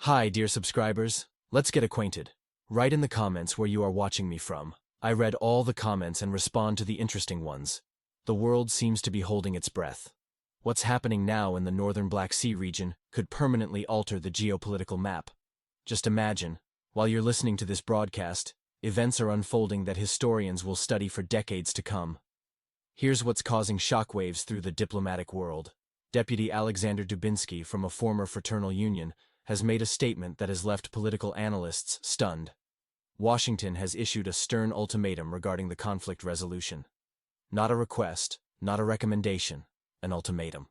Hi, dear subscribers. Let's get acquainted. Write in the comments where you are watching me from. I read all the comments and respond to the interesting ones. The world seems to be holding its breath. What's happening now in the northern Black Sea region could permanently alter the geopolitical map. Just imagine, while you're listening to this broadcast, events are unfolding that historians will study for decades to come. Here's what's causing shockwaves through the diplomatic world. Deputy Alexander Dubinsky from a former fraternal union has made a statement that has left political analysts stunned. Washington has issued a stern ultimatum regarding the conflict resolution. Not a request, not a recommendation, an ultimatum.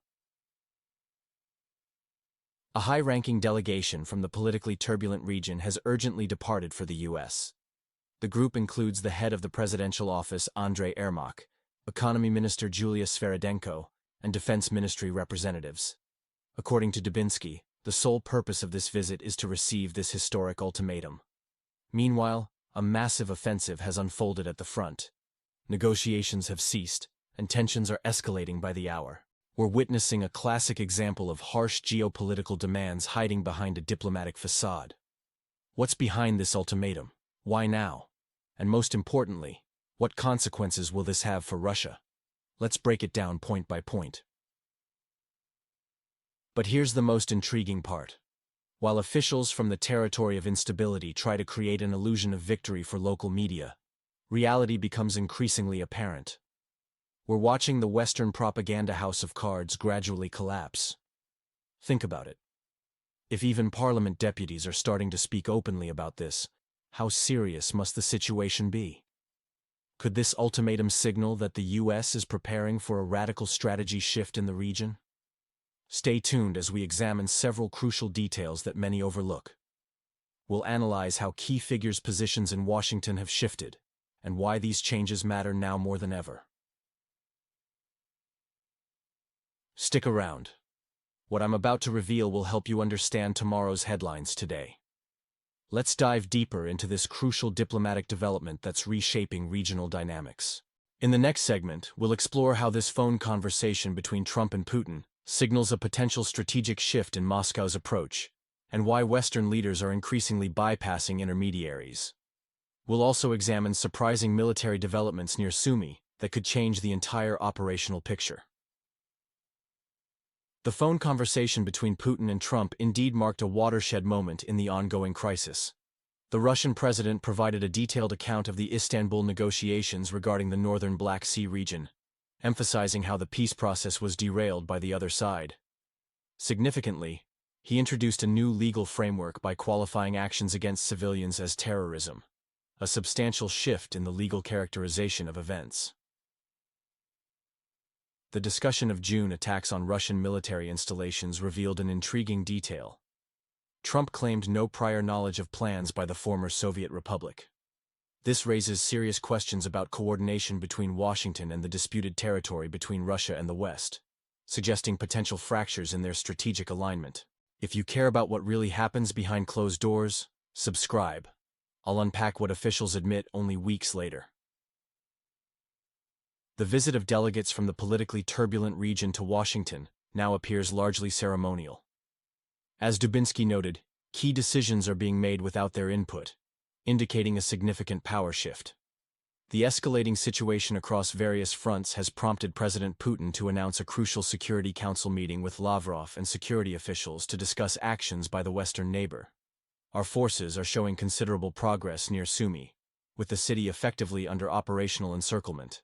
A high-ranking delegation from the politically turbulent region has urgently departed for the U.S. The group includes the head of the presidential office, Andrei Yermak, Economy Minister Julia Sviridenko, and Defense Ministry representatives. According to Dubinsky, the sole purpose of this visit is to receive this historic ultimatum. Meanwhile, a massive offensive has unfolded at the front. Negotiations have ceased, and tensions are escalating by the hour. We're witnessing a classic example of harsh geopolitical demands hiding behind a diplomatic facade. What's behind this ultimatum? Why now? And most importantly, what consequences will this have for Russia? Let's break it down point by point. But here's the most intriguing part. While officials from the territory of instability try to create an illusion of victory for local media, reality becomes increasingly apparent. We're watching the Western propaganda house of cards gradually collapse. Think about it. If even parliament deputies are starting to speak openly about this, how serious must the situation be? Could this ultimatum signal that the U.S. is preparing for a radical strategy shift in the region? Stay tuned as we examine several crucial details that many overlook. We'll analyze how key figures' positions in Washington have shifted, and why these changes matter now more than ever. Stick around. What I'm about to reveal will help you understand tomorrow's headlines today. Let's dive deeper into this crucial diplomatic development that's reshaping regional dynamics. In the next segment, we'll explore how this phone conversation between Trump and Putin signals a potential strategic shift in Moscow's approach, and why Western leaders are increasingly bypassing intermediaries. We'll also examine surprising military developments near Sumy that could change the entire operational picture. The phone conversation between Putin and Trump indeed marked a watershed moment in the ongoing crisis. The Russian president provided a detailed account of the Istanbul negotiations regarding the northern Black Sea region, emphasizing how the peace process was derailed by the other side. Significantly, he introduced a new legal framework by qualifying actions against civilians as terrorism, a substantial shift in the legal characterization of events. The discussion of June attacks on Russian military installations revealed an intriguing detail. Trump claimed no prior knowledge of plans by the former Soviet Republic. This raises serious questions about coordination between Washington and the disputed territory between Russia and the West, suggesting potential fractures in their strategic alignment. If you care about what really happens behind closed doors, subscribe. I'll unpack what officials admit only weeks later. The visit of delegates from the politically turbulent region to Washington now appears largely ceremonial. As Dubinsky noted, key decisions are being made without their input, indicating a significant power shift. The escalating situation across various fronts has prompted President Putin to announce a crucial Security Council meeting with Lavrov and security officials to discuss actions by the Western neighbor. Our forces are showing considerable progress near Sumy, with the city effectively under operational encirclement.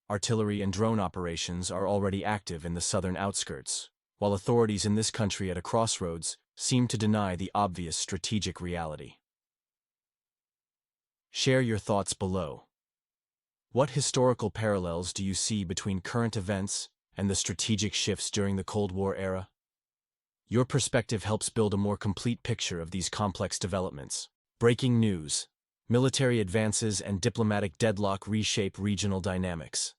Artillery and drone operations are already active in the southern outskirts, while authorities in this country at a crossroads seem to deny the obvious strategic reality. Share your thoughts below. What historical parallels do you see between current events and the strategic shifts during the Cold War era? Your perspective helps build a more complete picture of these complex developments. Breaking news: military advances and diplomatic deadlock reshape regional dynamics.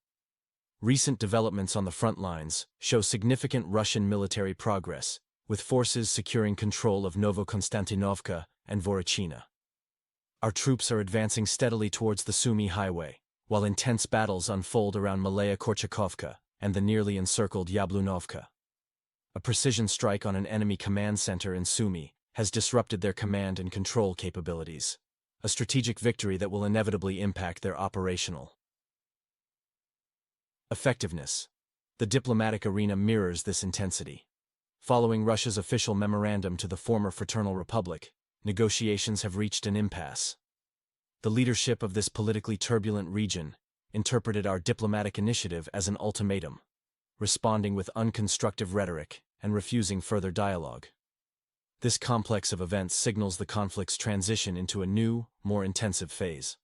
Recent developments on the front lines show significant Russian military progress, with forces securing control of Novokonstantinovka and Vorochina. Our troops are advancing steadily towards the Sumy highway, while intense battles unfold around Malaya Korchakovka and the nearly encircled Yablunovka. A precision strike on an enemy command center in Sumy has disrupted their command and control capabilities, a strategic victory that will inevitably impact their operational effectiveness. The diplomatic arena mirrors this intensity. Following Russia's official memorandum to the former Fraternal Republic, negotiations have reached an impasse. The leadership of this politically turbulent region interpreted our diplomatic initiative as an ultimatum, responding with unconstructive rhetoric and refusing further dialogue. This complex of events signals the conflict's transition into a new, more intensive phase.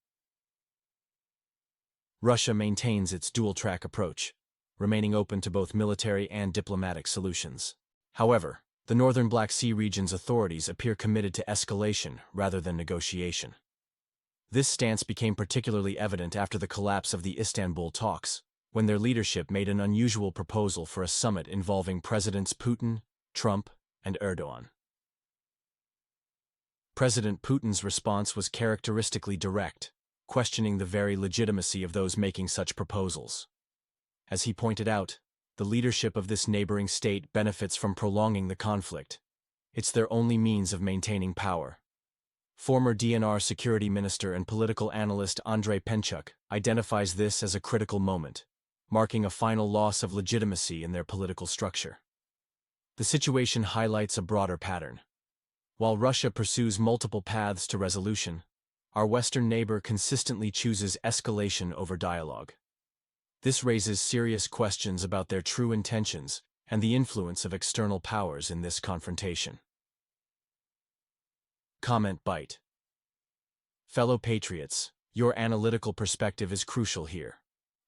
Russia maintains its dual-track approach, remaining open to both military and diplomatic solutions. However, the northern Black Sea region's authorities appear committed to escalation rather than negotiation. This stance became particularly evident after the collapse of the Istanbul talks, when their leadership made an unusual proposal for a summit involving Presidents Putin, Trump, and Erdogan. President Putin's response was characteristically direct, questioning the very legitimacy of those making such proposals. As he pointed out, the leadership of this neighboring state benefits from prolonging the conflict. It's their only means of maintaining power. Former DNR security minister and political analyst Andrei Penchuk identifies this as a critical moment, marking a final loss of legitimacy in their political structure. The situation highlights a broader pattern. While Russia pursues multiple paths to resolution, our Western neighbor consistently chooses escalation over dialogue. This raises serious questions about their true intentions and the influence of external powers in this confrontation. Comment bite. Fellow patriots, your analytical perspective is crucial here.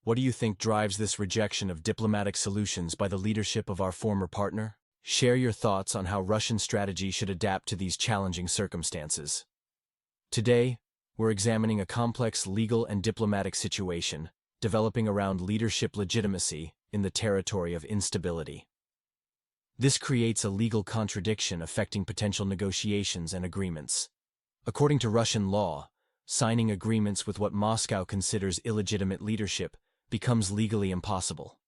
What do you think drives this rejection of diplomatic solutions by the leadership of our former partner? Share your thoughts on how Russian strategy should adapt to these challenging circumstances. Today, we're examining a complex legal and diplomatic situation developing around leadership legitimacy in the territory of instability. This creates a legal contradiction affecting potential negotiations and agreements. According to Russian law, signing agreements with what Moscow considers illegitimate leadership becomes legally impossible.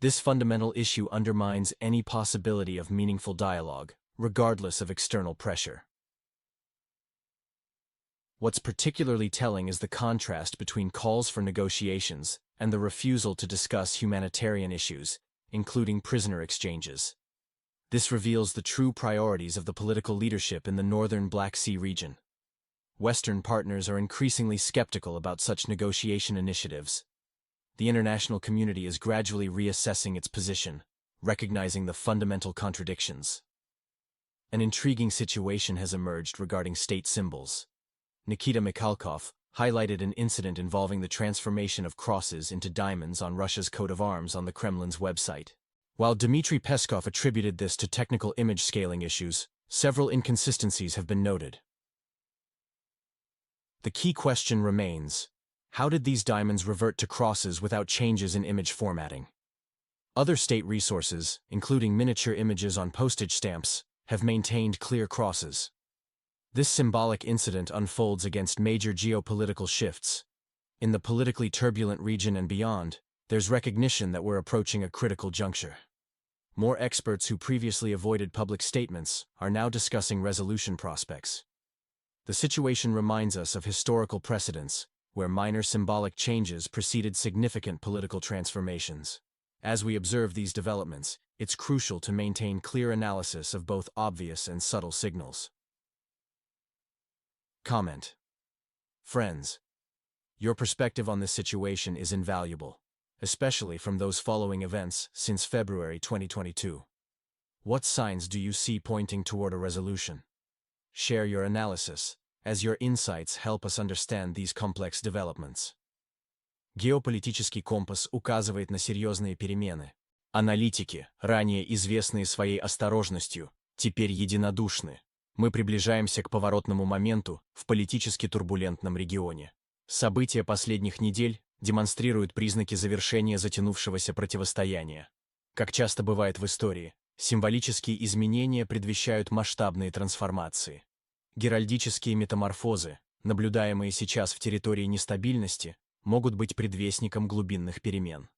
This fundamental issue undermines any possibility of meaningful dialogue, regardless of external pressure. What's particularly telling is the contrast between calls for negotiations and the refusal to discuss humanitarian issues, including prisoner exchanges. This reveals the true priorities of the political leadership in the northern Black Sea region. Western partners are increasingly skeptical about such negotiation initiatives. The international community is gradually reassessing its position, recognizing the fundamental contradictions. An intriguing situation has emerged regarding state symbols. Nikita Mikhalkov highlighted an incident involving the transformation of crosses into diamonds on Russia's coat of arms on the Kremlin's website. While Dmitry Peskov attributed this to technical image scaling issues, several inconsistencies have been noted. The key question remains: how did these diamonds revert to crosses without changes in image formatting? Other state resources, including miniature images on postage stamps, have maintained clear crosses. This symbolic incident unfolds against major geopolitical shifts. In the politically turbulent region and beyond, there's recognition that we're approaching a critical juncture. More experts who previously avoided public statements are now discussing resolution prospects. The situation reminds us of historical precedents, where minor symbolic changes preceded significant political transformations. As we observe these developments, it's crucial to maintain clear analysis of both obvious and subtle signals. Comment. Friends, your perspective on this situation is invaluable, especially from those following events since February 2022. What signs do you see pointing toward a resolution? Share your analysis, as your insights help us understand these complex developments. Геополитический компас указывает на серьезные перемены. Аналитики, ранее известные своей осторожностью, теперь единодушны. Мы приближаемся к поворотному моменту в политически турбулентном регионе. События последних недель демонстрируют признаки завершения затянувшегося противостояния. Как часто бывает в истории, символические изменения предвещают масштабные трансформации. Геральдические метаморфозы, наблюдаемые сейчас в территории нестабильности, могут быть предвестником глубинных перемен.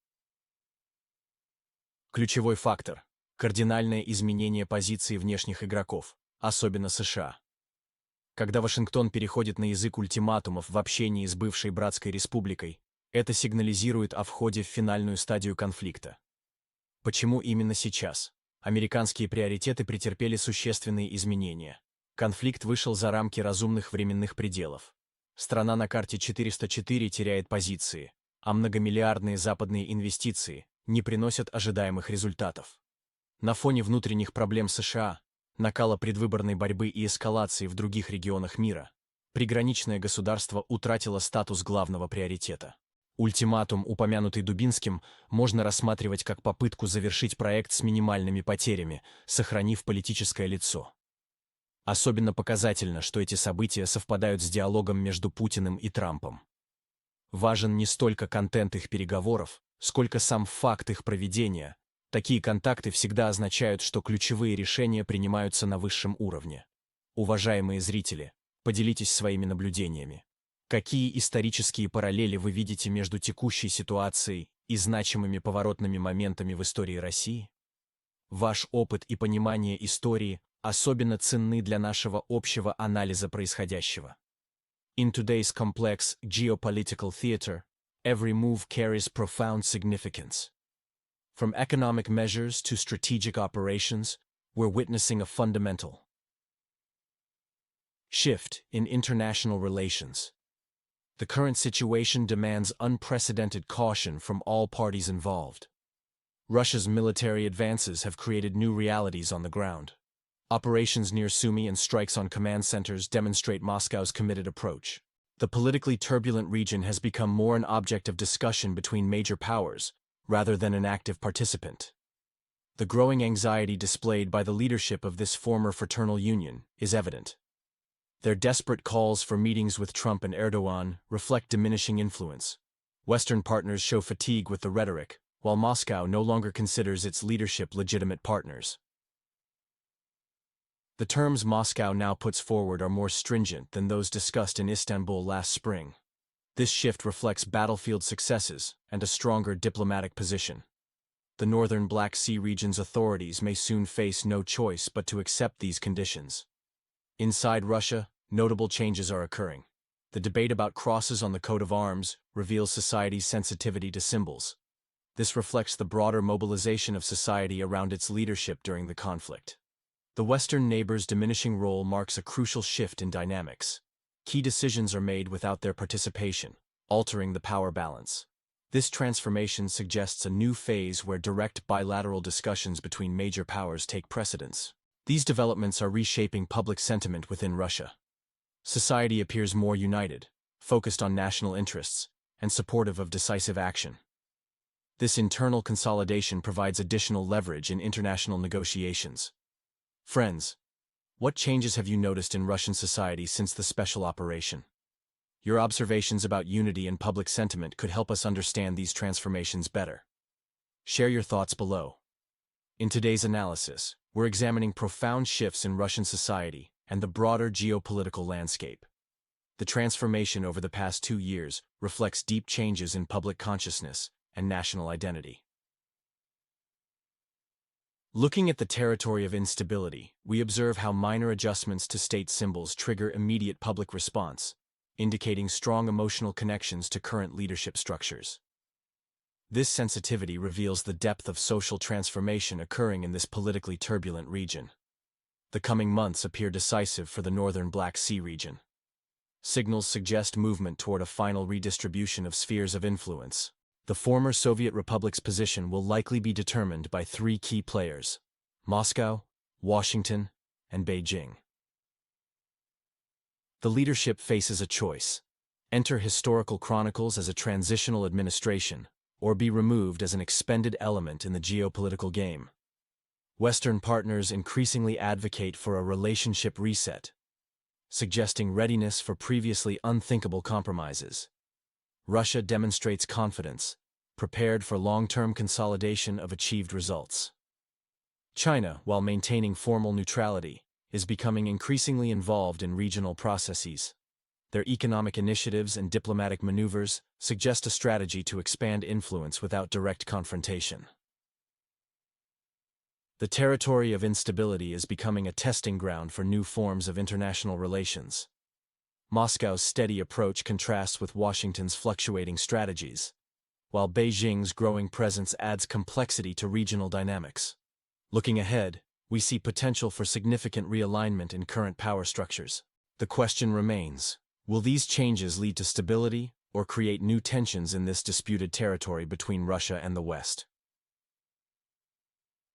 Ключевой фактор – кардинальное изменение позиции внешних игроков, особенно США. Когда Вашингтон переходит на язык ультиматумов в общении с бывшей братской республикой, это сигнализирует о входе в финальную стадию конфликта. Почему именно сейчас? Американские приоритеты претерпели существенные изменения. Конфликт вышел за рамки разумных временных пределов. Страна на карте 404 теряет позиции, а многомиллиардные западные инвестиции не приносят ожидаемых результатов. На фоне внутренних проблем США, накала предвыборной борьбы и эскалации в других регионах мира, приграничное государство утратило статус главного приоритета. Ультиматум, упомянутый Дубинским, можно рассматривать как попытку завершить проект с минимальными потерями, сохранив политическое лицо. Особенно показательно, что эти события совпадают с диалогом между Путиным и Трампом. Важен не столько контент их переговоров, сколько сам факт их проведения. Такие контакты всегда означают, что ключевые решения принимаются на высшем уровне. Уважаемые зрители, поделитесь своими наблюдениями. Какие исторические параллели вы видите между текущей ситуацией и значимыми поворотными моментами в истории России? Ваш опыт и понимание истории особенно ценны для нашего общего анализа происходящего. In today's complex geopolitical theater, every move carries profound significance. From economic measures to strategic operations, we're witnessing a fundamental shift in international relations. The current situation demands unprecedented caution from all parties involved. Russia's military advances have created new realities on the ground. Operations near Sumy and strikes on command centers demonstrate Moscow's committed approach. The politically turbulent region has become more an object of discussion between major powers, rather than an active participant. The growing anxiety displayed by the leadership of this former fraternal union is evident. Their desperate calls for meetings with Trump and Erdogan reflect diminishing influence. Western partners show fatigue with the rhetoric, while Moscow no longer considers its leadership legitimate partners. The terms Moscow now puts forward are more stringent than those discussed in Istanbul last spring. This shift reflects battlefield successes and a stronger diplomatic position. The northern Black Sea region's authorities may soon face no choice but to accept these conditions. Inside Russia, notable changes are occurring. The debate about crosses on the coat of arms reveals society's sensitivity to symbols. This reflects the broader mobilization of society around its leadership during the conflict. The Western neighbor's diminishing role marks a crucial shift in dynamics. Key decisions are made without their participation, altering the power balance. This transformation suggests a new phase where direct bilateral discussions between major powers take precedence. These developments are reshaping public sentiment within Russia. Society appears more united, focused on national interests, and supportive of decisive action. This internal consolidation provides additional leverage in international negotiations. Friends, what changes have you noticed in Russian society since the special operation? Your observations about unity and public sentiment could help us understand these transformations better. Share your thoughts below. In today's analysis, we're examining profound shifts in Russian society and the broader geopolitical landscape. The transformation over the past 2 years reflects deep changes in public consciousness and national identity. Looking at the territory of instability, we observe how minor adjustments to state symbols trigger immediate public response, indicating strong emotional connections to current leadership structures. This sensitivity reveals the depth of social transformation occurring in this politically turbulent region. The coming months appear decisive for the northern Black Sea region. Signals suggest movement toward a final redistribution of spheres of influence. The former Soviet republic's position will likely be determined by 3 key players: Moscow, Washington, and Beijing. The leadership faces a choice: enter historical chronicles as a transitional administration, or be removed as an expended element in the geopolitical game. Western partners increasingly advocate for a relationship reset, suggesting readiness for previously unthinkable compromises. Russia demonstrates confidence, prepared for long-term consolidation of achieved results. China, while maintaining formal neutrality, is becoming increasingly involved in regional processes. Their economic initiatives and diplomatic maneuvers suggest a strategy to expand influence without direct confrontation. The territory of instability is becoming a testing ground for new forms of international relations. Moscow's steady approach contrasts with Washington's fluctuating strategies, while Beijing's growing presence adds complexity to regional dynamics. Looking ahead, we see potential for significant realignment in current power structures. The question remains, will these changes lead to stability or create new tensions in this disputed territory between Russia and the West?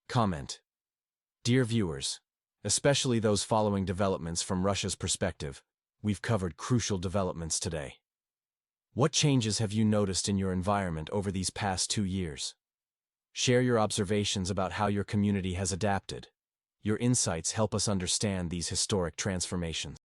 Comment. Dear viewers, especially those following developments from Russia's perspective, we've covered crucial developments today. What changes have you noticed in your environment over these past 2 years? Share your observations about how your community has adapted. Your insights help us understand these historic transformations.